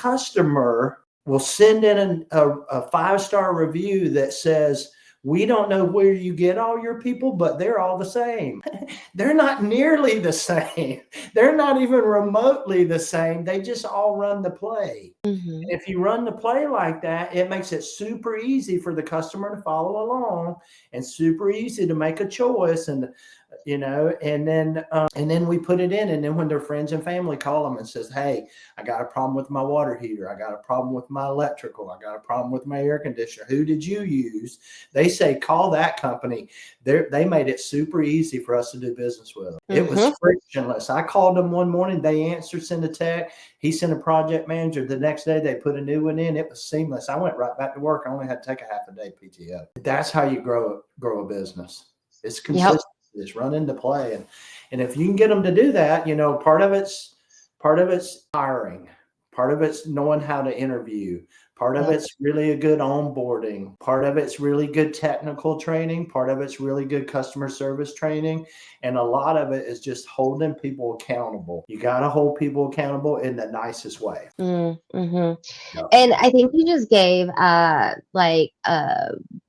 customer will send in a 5-star review that says, we don't know where you get all your people, but they're all the same. They're not nearly the same. They're not even remotely the same. They just all run the play. Mm-hmm. If you run the play like that, it makes it super easy for the customer to follow along and super easy to make a choice. And and then we put it in. And then when their friends and family call them and says, hey, I got a problem with my water heater, I got a problem with my electrical, I got a problem with my air conditioner, who did you use? They say, call that company. They made it super easy for us to do business with them. It was frictionless. I called them one morning, they answered, sent a text, he sent a project manager. The next day they put a new one in. It was seamless. I went right back to work. I only had to take a half a day PTO. That's how you grow a business. It's consistent. Yep. It's run into play. And if you can get them to do that, part of it's hiring, part of it's knowing how to interview, part of it's really a good onboarding, part of it's really good technical training, part of it's really good customer service training, and a lot of it is just holding people accountable. You got to hold people accountable in the nicest way. Mm-hmm. Yeah. And I think you just gave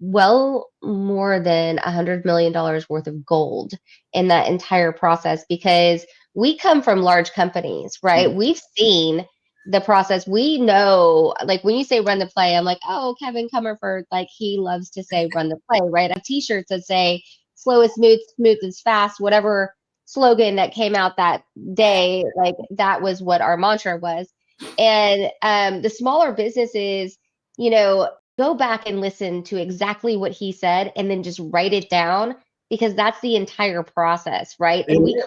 well more than $100 million worth of gold in that entire process, because we come from large companies, right? Mm-hmm. We've seen the process. We know, like when you say run the play, I'm like, oh, Kevin Comerford, like he loves to say run the play, right? I have t-shirts that say slow is smooth, smooth is fast, whatever slogan that came out that day, like that was what our mantra was. And the smaller businesses, go back and listen to exactly what he said and then just write it down, because that's the entire process, right? And we create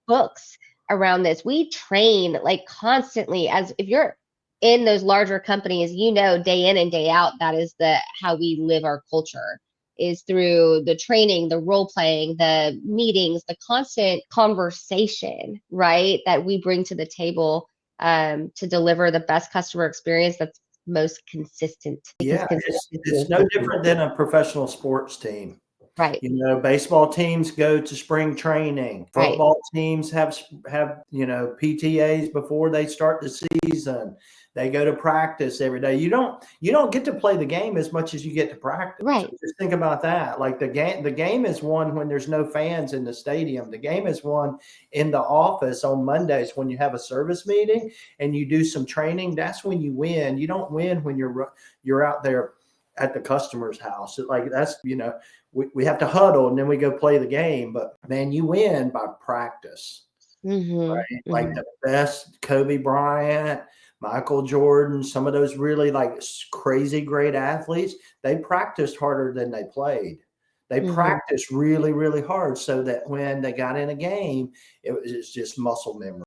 books around this. We train like constantly. As if you're in those larger companies, day in and day out, that is how we live our culture, is through the training, the role playing, the meetings, the constant conversation, right? That we bring to the table to deliver the best customer experience that's most consistent. Yeah, it's no different than a professional sports team. Right. Baseball teams go to spring training. Right. Football teams have PTAs before they start the season. They go to practice every day. You don't get to play the game as much as you get to practice. Right. So just think about that. Like the game is won when there's no fans in the stadium. The game is won in the office on Mondays when you have a service meeting and you do some training. That's when you win. You don't win when you're out there at the customer's house. We have to huddle and then we go play the game. But man, you win by practice. Mm-hmm. Right? Mm-hmm. Like the best Kobe Bryant, Michael Jordan, some of those really like crazy great athletes, they practiced harder than they played. They practiced really, really hard so that when they got in a game, it was just muscle memory.